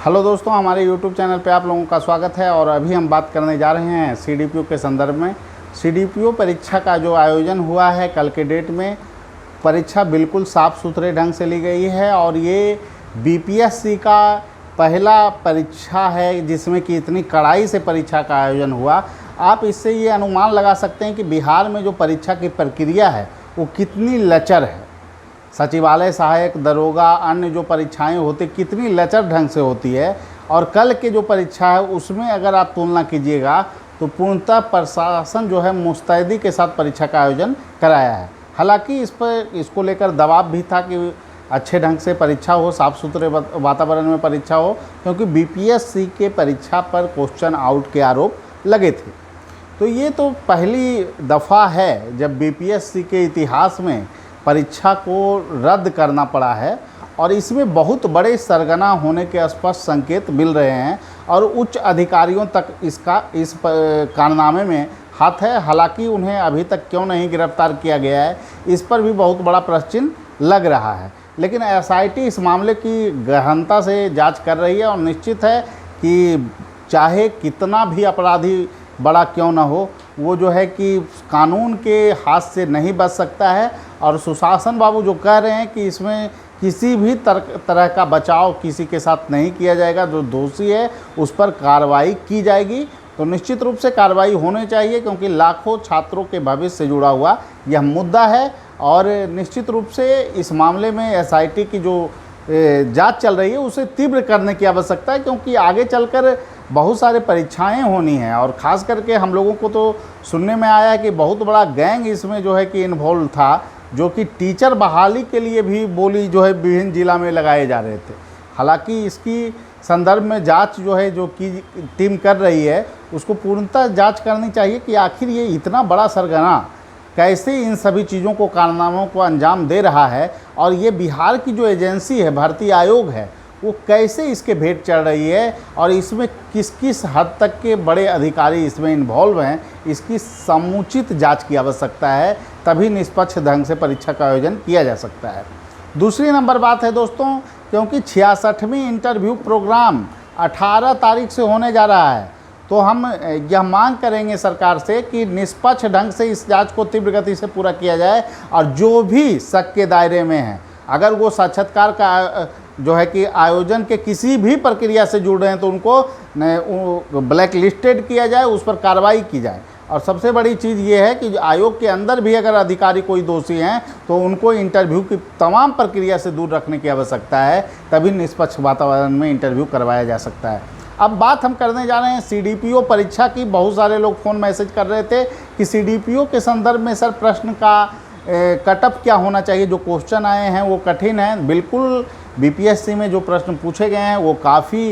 Hello दोस्तों, हमारे YouTube channel पे आप लोगों का स्वागत है। और अभी हम बात करने जा रहे हैं CDPO के संदर्भ में। CDPO परीक्षा का जो आयोजन हुआ है कल के डेट में, परीक्षा बिल्कुल साफ़ सुथरे ढंग से ली गई है और ये BPSC का पहला परीक्षा है जिसमें कि इतनी कड़ाई से परीक्षा का आयोजन हुआ। आप इससे ये अनुमान लगा सकते हैं कि बिहार में जो परीक्षा की प्रक्रिया है वो कितनी लचर है। सचिवालय सहायक, दरोगा, अन्य जो परीक्षाएं होती कितनी लचर ढंग से होती है। और कल के जो परीक्षा है उसमें अगर आप तुलना कीजिएगा तो पूर्णतः प्रशासन जो है मुस्तैदी के साथ परीक्षा का आयोजन कराया है। हालांकि इसको लेकर दबाव भी था कि अच्छे ढंग से परीक्षा हो, साफ़ सुथरे वातावरण में परीक्षा हो, क्योंकि BPSC के परीक्षा पर क्वेश्चन आउट के आरोप लगे थे। तो ये तो पहली दफ़ा है जब BPSC के इतिहास में परीक्षा को रद्द करना पड़ा है और इसमें बहुत बड़े सरगना होने के स्पष्ट संकेत मिल रहे हैं और उच्च अधिकारियों तक इस कारनामे में हाथ है। हालांकि उन्हें अभी तक क्यों नहीं गिरफ्तार किया गया है, इस पर भी बहुत बड़ा प्रश्न चिन्ह लग रहा है। लेकिन SIT इस मामले की गहनता से जांच कर रही है और निश्चित है कि चाहे कितना भी अपराधी बड़ा क्यों ना हो, वो जो है कि कानून के हाथ से नहीं बच सकता है। और सुशासन बाबू जो कह रहे हैं कि इसमें किसी भी तरह का बचाव किसी के साथ नहीं किया जाएगा, जो दोषी है उस पर कार्रवाई की जाएगी। तो निश्चित रूप से कार्रवाई होनी चाहिए क्योंकि लाखों छात्रों के भविष्य से जुड़ा हुआ यह मुद्दा है। और निश्चित रूप से इस मामले में SIT की जो जांच चल रही है उसे तीव्र करने की आवश्यकता है, क्योंकि आगे चलकर बहुत सारे परीक्षाएं होनी हैं। और ख़ास करके हम लोगों को तो सुनने में आया है कि बहुत बड़ा गैंग इसमें जो है कि इन्वॉल्व था, जो कि टीचर बहाली के लिए भी बोली जो है विभिन्न जिला में लगाए जा रहे थे। हालांकि इसकी संदर्भ में जांच जो है जो कि टीम कर रही है उसको पूर्णतः जांच करनी चाहिए कि आखिर ये इतना बड़ा सरगना कैसे इन सभी चीज़ों को, कारनामों को अंजाम दे रहा है। और ये बिहार की जो एजेंसी है, भर्ती आयोग है, वो कैसे इसके भेंट चढ़ रही है और इसमें किस किस हद तक के बड़े अधिकारी इसमें इन्वॉल्व हैं, इसकी समुचित जांच की आवश्यकता है। तभी निष्पक्ष ढंग से परीक्षा का आयोजन किया जा सकता है। दूसरी नंबर बात है दोस्तों, क्योंकि 66वीं इंटरव्यू प्रोग्राम 18 तारीख से होने जा रहा है, तो हम यह मांग करेंगे सरकार से कि निष्पक्ष ढंग से इस जांच को तीव्र गति से पूरा किया जाए। और जो भी शक के दायरे में हैं, अगर वो साक्षात्कार का जो है कि आयोजन के किसी भी प्रक्रिया से जुड़ रहे हैं तो उनको ब्लैक लिस्टेड किया जाए, उस पर कार्रवाई की जाए। और सबसे बड़ी चीज़ ये है कि आयोग के अंदर भी अगर अधिकारी कोई दोषी हैं तो उनको इंटरव्यू की तमाम प्रक्रिया से दूर रखने की आवश्यकता है, तभी निष्पक्ष वातावरण में इंटरव्यू करवाया जा सकता है। अब बात हम करने जा रहे हैं CDPO परीक्षा की। बहुत सारे लोग फ़ोन मैसेज कर रहे थे कि CDPO के संदर्भ में सर प्रश्न का कटअप क्या होना चाहिए, जो क्वेश्चन आए हैं वो कठिन हैं। बिल्कुल BPSC में जो प्रश्न पूछे गए हैं वो काफ़ी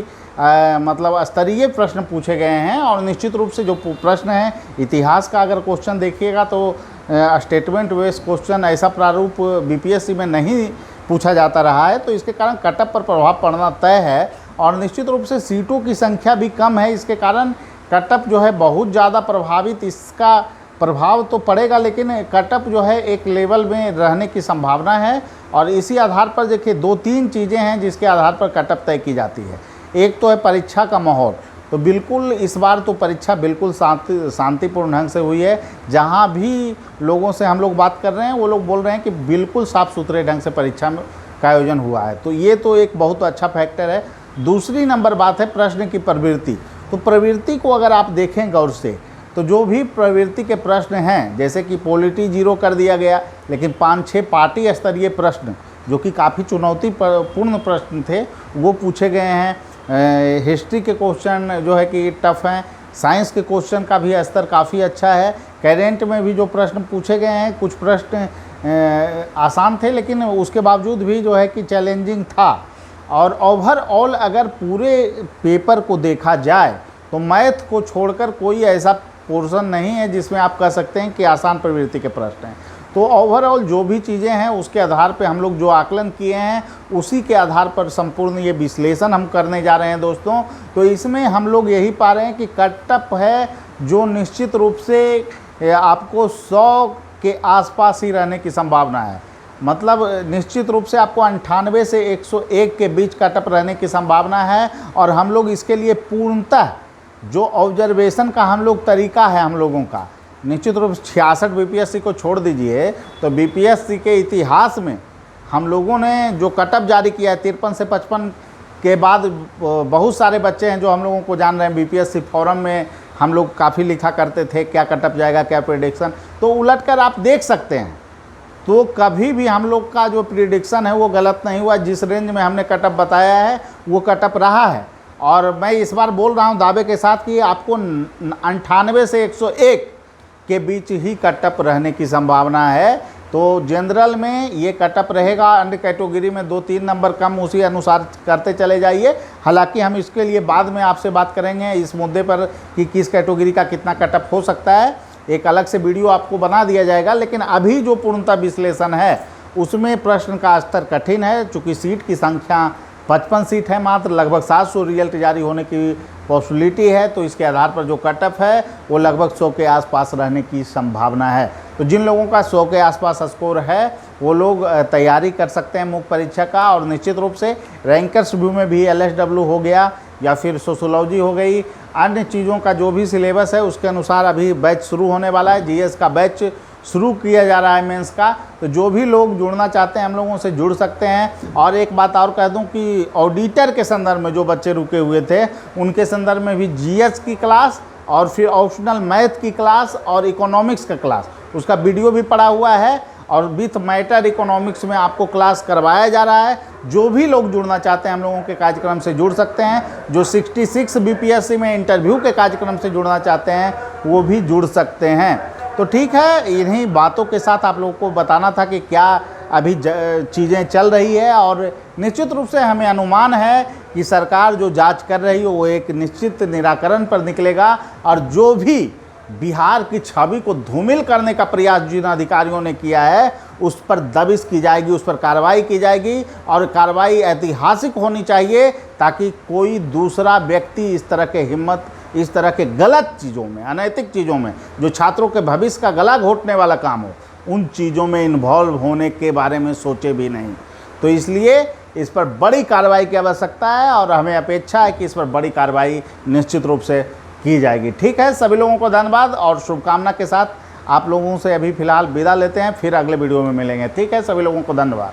मतलब स्तरीय प्रश्न पूछे गए हैं। और निश्चित रूप से जो प्रश्न हैं, इतिहास का अगर क्वेश्चन देखिएगा तो स्टेटमेंट बेस्ड क्वेश्चन ऐसा प्रारूप BPSC में नहीं पूछा जाता रहा है, तो इसके कारण कटअप पर प्रभाव पड़ना तय है। और निश्चित रूप से सीटों की संख्या भी कम है, इसके कारण कटअप जो है बहुत ज़्यादा प्रभावित, इसका प्रभाव तो पड़ेगा, लेकिन कटअप जो है एक लेवल में रहने की संभावना है। और इसी आधार पर देखिए 2-3 चीज़ें हैं जिसके आधार पर कटअप तय की जाती है। एक तो है परीक्षा का माहौल। तो बिल्कुल इस बार तो परीक्षा बिल्कुल शांतिपूर्ण ढंग से हुई है। जहाँ भी लोगों से हम लोग बात कर रहे हैं वो लोग बोल रहे हैं कि बिल्कुल साफ़ सुथरे ढंग से परीक्षा का आयोजन हुआ है, तो ये तो एक बहुत अच्छा फैक्टर है। दूसरी नंबर बात है प्रश्न की प्रवृत्ति। तो प्रवृत्ति को अगर आप देखें गौर से तो जो भी प्रवृत्ति के प्रश्न हैं, जैसे कि पॉलिटी 0 कर दिया गया, लेकिन 5-6 पार्टी स्तरीय प्रश्न जो कि काफ़ी चुनौतीपूर्ण प्रश्न थे वो पूछे गए हैं। हिस्ट्री के क्वेश्चन जो है कि टफ हैं। साइंस के क्वेश्चन का भी स्तर काफ़ी अच्छा है। करेंट में भी जो प्रश्न पूछे गए हैं, कुछ प्रश्न आसान थे लेकिन उसके बावजूद भी जो है कि चैलेंजिंग था। और ओवरऑल अगर पूरे पेपर को देखा जाए तो मैथ को छोड़कर कोई ऐसा पोर्शन नहीं है जिसमें आप कह सकते हैं कि आसान प्रवृत्ति के प्रश्न हैं। तो ओवरऑल जो भी चीज़ें हैं उसके आधार पे हम लोग जो आकलन किए हैं उसी के आधार पर संपूर्ण ये विश्लेषण हम करने जा रहे हैं दोस्तों। तो इसमें हम लोग यही पा रहे हैं कि कटअप है जो निश्चित रूप से आपको 100 के आसपास ही रहने की संभावना है। मतलब निश्चित रूप से आपको 98 से 101 के बीच कटअप रहने की संभावना है। और हम लोग इसके लिए पूर्णतः जो ऑब्जर्वेशन का हम लोग तरीका है हम लोगों का, निश्चित रूप से 66 बीपीएससी को छोड़ दीजिए तो बीपीएससी के इतिहास में हम लोगों ने जो कटअप जारी किया है 53 से 55 के बाद, बहुत सारे बच्चे हैं जो हम लोगों को जान रहे हैं। बीपीएससी फोरम में हम लोग काफ़ी लिखा करते थे क्या कटअप जाएगा, क्या प्रेडिक्शन, तो उलट कर आप देख सकते हैं। तो कभी भी हम लोग का जो प्रेडिक्शन है वो गलत नहीं हुआ। जिस रेंज में हमने कटअप बताया है वो कटअप रहा है। और मैं इस बार बोल रहा हूँ दावे के साथ कि आपको 98 से 101 के बीच ही कटअप रहने की संभावना है। तो जनरल में ये कटअप रहेगा, अन्य कैटेगरी में 2-3 नंबर कम उसी अनुसार करते चले जाइए। हालांकि हम इसके लिए बाद में आपसे बात करेंगे इस मुद्दे पर कि किस कैटेगरी का कितना कटअप हो सकता है, एक अलग से वीडियो आपको बना दिया जाएगा। लेकिन अभी जो पूर्णतः विश्लेषण है उसमें प्रश्न का स्तर कठिन है, चूँकि सीट की संख्या 55 सीट है मात्र, लगभग 700 रिजल्ट जारी होने की पॉसिबिलिटी है। तो इसके आधार पर जो कटअप है वो लगभग 100 के आसपास रहने की संभावना है। तो जिन लोगों का 100 के आसपास स्कोर है वो लोग तैयारी कर सकते हैं मुख्य परीक्षा का। और निश्चित रूप से रैंकर्स व्यू में भी LSW हो गया या फिर सोशोलॉजी हो गई, अन्य चीज़ों का जो भी सिलेबस है उसके अनुसार अभी बैच शुरू होने वाला है। GS का बैच शुरू किया जा रहा है मेंस का। तो जो भी लोग जुड़ना चाहते हैं हम लोगों से जुड़ सकते हैं। और एक बात और कह दूं कि ऑडिटर के संदर्भ में जो बच्चे रुके हुए थे उनके संदर्भ में भी GS की क्लास और फिर ऑप्शनल मैथ की क्लास और इकोनॉमिक्स का क्लास, उसका वीडियो भी पड़ा हुआ है। और विथ मैटर इकोनॉमिक्स में आपको क्लास करवाया जा रहा है। जो भी लोग जुड़ना चाहते हैं हम लोगों के कार्यक्रम से जुड़ सकते हैं। जो 66 बीपीएससी में इंटरव्यू के कार्यक्रम से जुड़ना चाहते हैं वो भी जुड़ सकते हैं। तो ठीक है, इन्हीं बातों के साथ आप लोगों को बताना था कि क्या अभी चीज़ें चल रही है। और निश्चित रूप से हमें अनुमान है कि सरकार जो जांच कर रही है वो एक निश्चित निराकरण पर निकलेगा। और जो भी बिहार की छवि को धूमिल करने का प्रयास जिन अधिकारियों ने किया है उस पर दबिश की जाएगी, उस पर कार्रवाई की जाएगी। और कार्रवाई ऐतिहासिक होनी चाहिए ताकि कोई दूसरा व्यक्ति इस तरह के हिम्मत, इस तरह के गलत चीज़ों में, अनैतिक चीज़ों में, जो छात्रों के भविष्य का गला घोटने वाला काम हो, उन चीज़ों में इन्वॉल्व होने के बारे में सोचे भी नहीं। तो इसलिए इस पर बड़ी कार्रवाई की आवश्यकता है और हमें अपेक्षा है कि इस पर बड़ी कार्रवाई निश्चित रूप से की जाएगी। ठीक है, सभी लोगों को धन्यवाद और शुभकामना के साथ आप लोगों से अभी फ़िलहाल विदा लेते हैं, फिर अगले वीडियो में मिलेंगे। ठीक है, सभी लोगों को धन्यवाद।